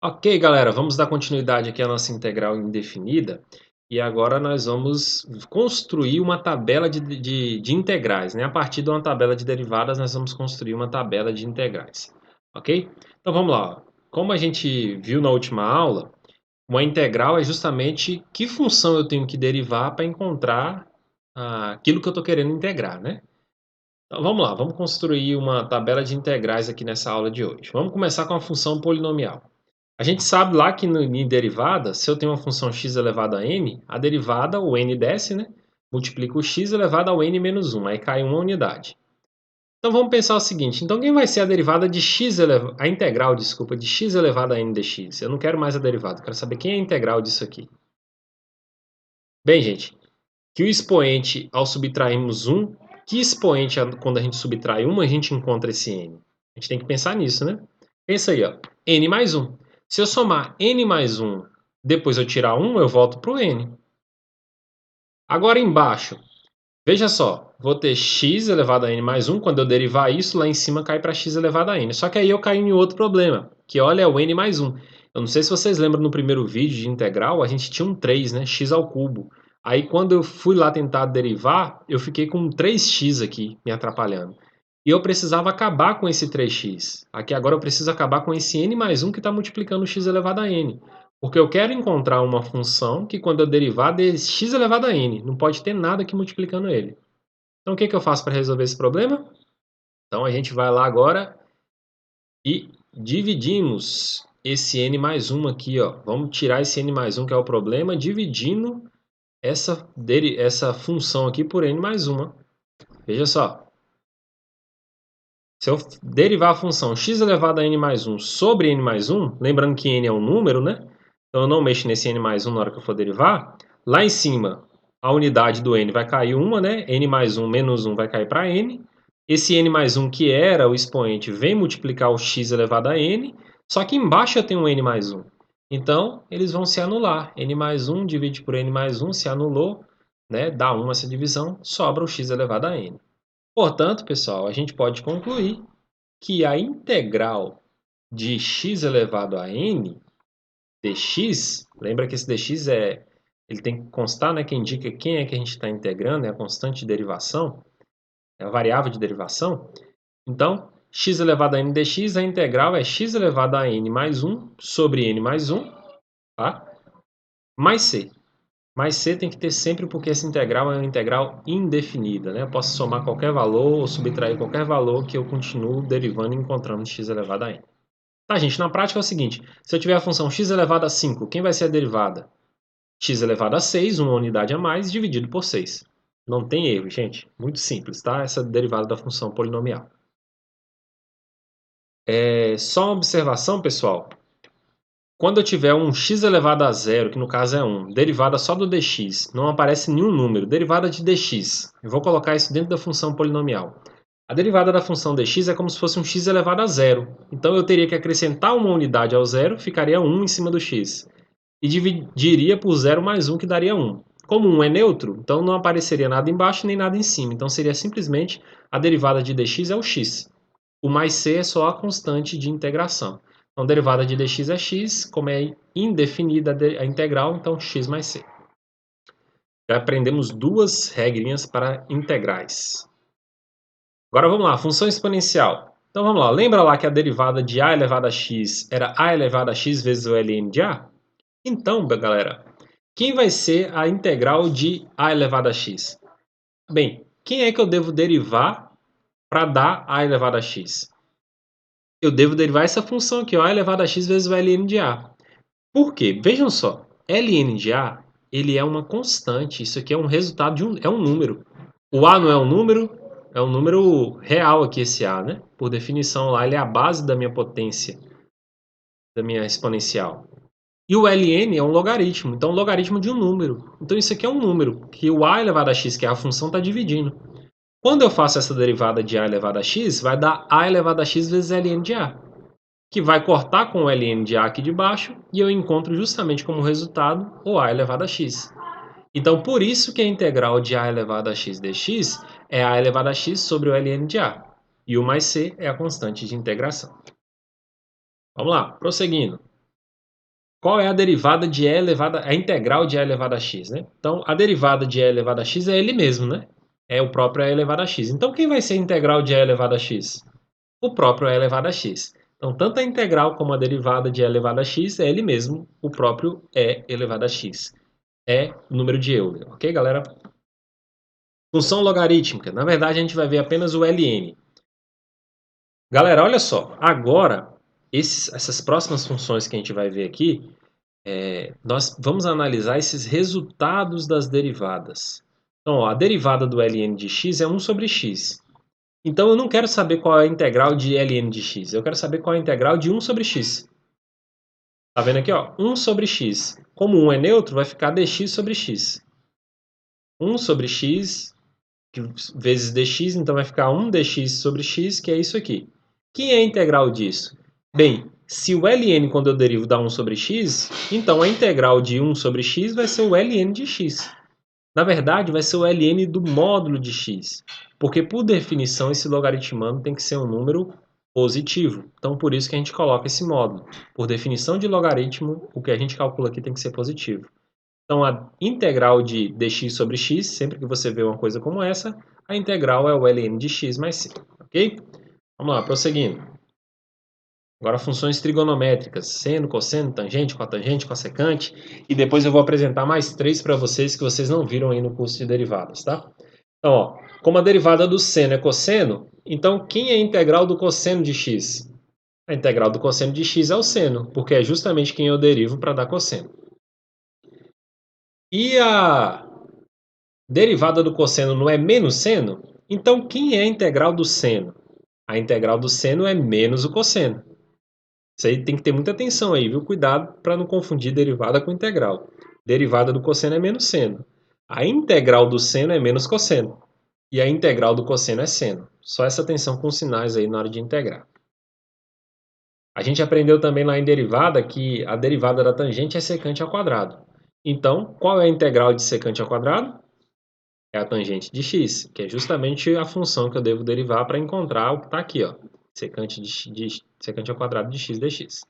Ok, galera, vamos dar continuidade aqui à nossa integral indefinida e agora nós vamos construir uma tabela de integrais, né? A partir de uma tabela de derivadas, nós vamos construir uma tabela de integrais, ok? Então vamos lá. Como a gente viu na última aula, uma integral é justamente que função eu tenho que derivar para encontrar aquilo que eu estou querendo integrar, né? Então vamos lá, vamos construir uma tabela de integrais aqui nessa aula de hoje. Vamos começar com a função polinomial. A gente sabe lá que em derivada, se eu tenho uma função x elevado a n, a derivada, o n desce, né? Multiplica o x elevado ao n menos 1, aí cai uma unidade. Então vamos pensar o seguinte, então quem vai ser a derivada de x elevado, a integral, desculpa, de x elevado a n dx? Eu não quero mais a derivada, eu quero saber quem é a integral disso aqui. Bem, gente, que o expoente, ao subtrairmos 1, que expoente, quando a gente subtrai 1, a gente encontra esse n? A gente tem que pensar nisso, né? Pensa aí, ó, n mais 1. Se eu somar n mais 1, depois eu tirar 1, eu volto para o n. Agora embaixo, veja só, vou ter x elevado a n mais 1, quando eu derivar isso, lá em cima cai para x elevado a n. Só que aí eu caio em outro problema, que olha, é o n mais 1. Eu não sei se vocês lembram no primeiro vídeo de integral, a gente tinha um 3, né? X ao cubo. Aí quando eu fui lá tentar derivar, eu fiquei com um 3x aqui, me atrapalhando. E eu precisava acabar com esse 3x. Aqui agora eu preciso acabar com esse n mais 1 que está multiplicando x elevado a n. Porque eu quero encontrar uma função que quando eu derivar dê x elevado a n. Não pode ter nada aqui multiplicando ele. Então o que eu faço para resolver esse problema? Então a gente vai lá agora e dividimos esse n mais 1 aqui, ó. Vamos tirar esse n mais 1 que é o problema, dividindo essa função aqui por n mais 1. Veja só. Se eu derivar a função x elevado a n mais 1 sobre n mais 1, lembrando que n é um número, né? Então eu não mexo nesse n mais 1 na hora que eu for derivar. Lá em cima, a unidade do n vai cair uma, né? N mais 1 menos 1 vai cair para n. Esse n mais 1 que era o expoente vem multiplicar o x elevado a n, só que embaixo eu tenho um n mais 1. Então, eles vão se anular. N mais 1 divide por n mais 1 se anulou, né? Dá 1 essa divisão, sobra o x elevado a n. Portanto, pessoal, a gente pode concluir que a integral de x elevado a n dx, lembra que esse dx ele tem que constar, né, que indica quem é que a gente está integrando, é a constante de derivação, é a variável de derivação. Então, x elevado a n dx, a integral é x elevado a n mais 1 sobre n mais 1, tá? Mais c. Mais c tem que ter sempre porque essa integral é uma integral indefinida, né? Eu posso somar qualquer valor ou subtrair qualquer valor que eu continuo derivando e encontrando x elevado a n. Tá, gente, na prática é o seguinte, se eu tiver a função x elevado a 5, quem vai ser a derivada? X elevado a 6, uma unidade a mais, dividido por 6. Não tem erro, gente. Muito simples, tá? Essa derivada da função polinomial. Só uma observação, pessoal. Quando eu tiver um x elevado a zero, que no caso é 1, derivada só do dx, não aparece nenhum número, derivada de dx. Eu vou colocar isso dentro da função polinomial. A derivada da função dx é como se fosse um x elevado a zero. Então eu teria que acrescentar uma unidade ao zero, ficaria 1 em cima do x. E dividiria por 0 mais 1, que daria 1. Como 1 é neutro, então não apareceria nada embaixo nem nada em cima. Então seria simplesmente a derivada de dx é o x. O mais c é só a constante de integração. Então, a derivada de dx é x, como é indefinida a integral, então x mais c. Já aprendemos duas regrinhas para integrais. Agora vamos lá, função exponencial. Então vamos lá, lembra lá que a derivada de a elevado a x era a elevado a x vezes o ln de a? Então, galera, quem vai ser a integral de a elevado a x? Bem, quem é que eu devo derivar para dar a elevado a x? Eu devo derivar essa função aqui, ó, a elevado a x vezes o ln de a. Por quê? Vejam só, ln de a, ele é uma constante, isso aqui é um resultado é um número. O a não é um número real aqui esse a, né? Por definição lá, ele é a base da minha potência, da minha exponencial. E o ln é um logaritmo, então logaritmo de um número. Então isso aqui é um número, que o a elevado a x, que é a função, está dividindo. Quando eu faço essa derivada de a elevado a x, vai dar a elevado a x vezes ln de a, que vai cortar com o ln de a aqui de baixo, e eu encontro justamente como resultado o a elevado a x. Então por isso que a integral de a elevado a x dx é a elevado a x sobre o ln de a. E o mais c é a constante de integração. Vamos lá, prosseguindo. qual é a derivada de e elevado a integral de e elevado a x, né? Então, a derivada de e elevado a x é ele mesmo, né? É o próprio e elevado a x. Então, quem vai ser a integral de e elevado a x? O próprio e elevado a x. Então, tanto a integral como a derivada de e elevado a x é ele mesmo, o próprio e elevado a x. É o número de Euler, ok, galera? Função logarítmica. Na verdade, a gente vai ver apenas o ln. Galera, olha só. Agora, essas próximas funções que a gente vai ver aqui, nós vamos analisar esses resultados das derivadas. Então, ó, a derivada do ln de x é 1 sobre x. Então, eu não quero saber qual é a integral de ln de x. Eu quero saber qual é a integral de 1 sobre x. Tá vendo aqui, ó? 1 sobre x. Como 1 é neutro, vai ficar dx sobre x. 1 sobre x vezes dx, então vai ficar 1 dx sobre x, que é isso aqui. Quem é a integral disso? Bem, se o ln quando eu derivo dá 1 sobre x, então a integral de 1 sobre x vai ser o ln de x. Na verdade, vai ser o ln do módulo de x, porque por definição esse logaritmando tem que ser um número positivo. Então por isso que a gente coloca esse módulo. Por definição de logaritmo, o que a gente calcula aqui tem que ser positivo. Então, a integral de dx sobre x, sempre que você vê uma coisa como essa, a integral é o ln de x mais c, ok? Vamos lá, prosseguindo. Agora, funções trigonométricas, seno, cosseno, tangente, cotangente, cossecante, e depois eu vou apresentar mais 3 para vocês que vocês não viram aí no curso de derivadas, tá? Então, ó, como a derivada do seno é cosseno, então quem é a integral do cosseno de x? A integral do cosseno de x é o seno, porque é justamente quem eu derivo para dar cosseno. E a derivada do cosseno não é menos seno? Então, quem é a integral do seno? A integral do seno é menos o cosseno. Isso aí tem que ter muita atenção aí, viu? Cuidado para não confundir derivada com integral. Derivada do cosseno é menos seno. A integral do seno é menos cosseno. E a integral do cosseno é seno. Só essa atenção com os sinais aí na hora de integrar. A gente aprendeu também lá em derivada que a derivada da tangente é secante ao quadrado. Então, qual é a integral de secante ao quadrado? É a tangente de x, que é justamente a função que eu devo derivar para encontrar o que está aqui, ó, secante ao quadrado de x dx.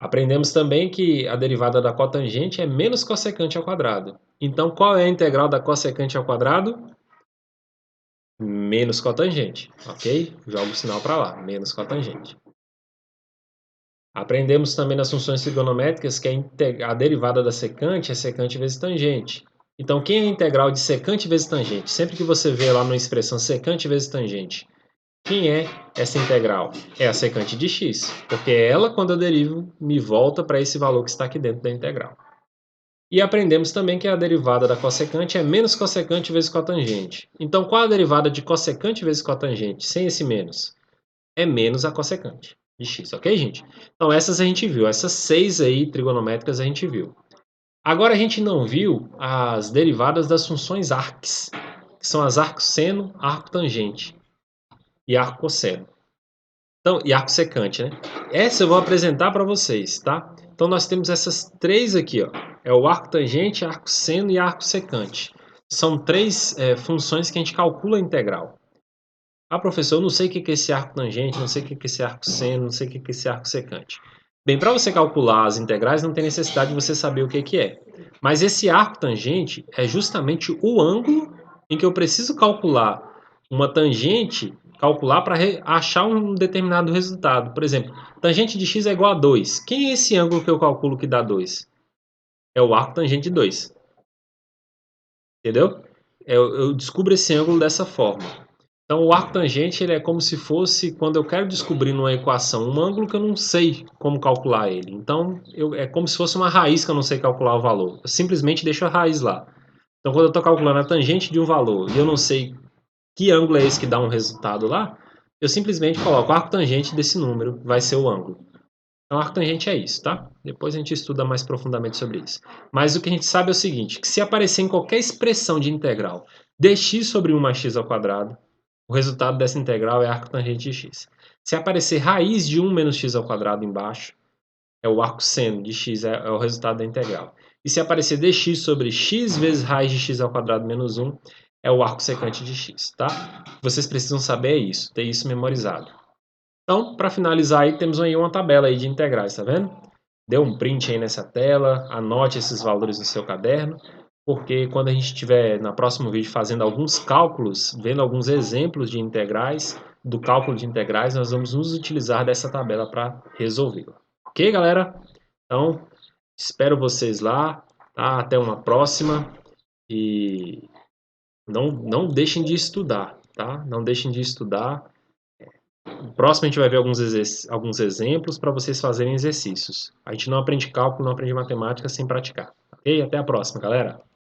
Aprendemos também que a derivada da cotangente é menos cossecante ao quadrado. Então, qual é a integral da cossecante ao quadrado? Menos cotangente, ok? Jogo o sinal para lá, menos cotangente. Aprendemos também nas funções trigonométricas que a derivada da secante é secante vezes tangente. Então, quem é a integral de secante vezes tangente? Sempre que você vê lá na expressão secante vezes tangente, quem é essa integral? É a secante de x, porque ela, quando eu derivo, me volta para esse valor que está aqui dentro da integral. E aprendemos também que a derivada da cossecante é menos cossecante vezes cotangente. Então, qual a derivada de cossecante vezes cotangente, sem esse menos? É menos a cossecante de x, ok, gente? Então, essas a gente viu. Essas 6 aí trigonométricas a gente viu. Agora a gente não viu as derivadas das funções arcs, que são as arco-seno, arco-tangente e arco-cosseno. Então, e arco-secante, né? Essa eu vou apresentar para vocês, tá? Então nós temos essas 3 aqui, ó. É o arco-tangente, arco-seno e arco-secante. São 3 funções que a gente calcula a integral. Ah, professor, eu não sei o que é esse arco-tangente, não sei o que é esse arco-seno, não sei o que é esse arco-secante. Bem, para você calcular as integrais, não tem necessidade de você saber o que é. Mas esse arco-tangente é justamente o ângulo em que eu preciso calcular uma tangente, calcular para achar um determinado resultado. Por exemplo, tangente de x é igual a 2. Quem é esse ângulo que eu calculo que dá 2? É o arco-tangente de 2. Entendeu? Eu descubro esse ângulo dessa forma. Então, o arco tangente ele é como se fosse quando eu quero descobrir numa equação um ângulo que eu não sei como calcular ele. Então, é como se fosse uma raiz que eu não sei calcular o valor. Eu simplesmente deixo a raiz lá. Então, quando eu estou calculando a tangente de um valor e eu não sei que ângulo é esse que dá um resultado lá, eu simplesmente coloco o arco tangente desse número, vai ser o ângulo. Então, arco tangente é isso, tá? Depois a gente estuda mais profundamente sobre isso. Mas o que a gente sabe é o seguinte, que se aparecer em qualquer expressão de integral dx sobre 1 mais x ao quadrado, o resultado dessa integral é arco tangente de x. Se aparecer raiz de 1 menos x ao quadrado embaixo, é o arco seno de x, é o resultado da integral. E se aparecer dx sobre x vezes raiz de x ao quadrado menos 1, é o arco secante de x, tá? Vocês precisam saber isso, ter isso memorizado. Então, para finalizar aí, temos aí uma tabela aí de integrais, tá vendo? dê um print aí nessa tela, anote esses valores no seu caderno, porque quando a gente estiver no próximo vídeo fazendo alguns cálculos, vendo alguns exemplos de integrais, do cálculo de integrais, nós vamos nos utilizar dessa tabela para resolvê-la. Ok, galera? Então, espero vocês lá, tá? Até uma próxima e não deixem de estudar, tá? Não deixem de estudar. No próximo a gente vai ver alguns exemplos para vocês fazerem exercícios. A gente não aprende cálculo, não aprende matemática sem praticar. Ok? Até a próxima, galera!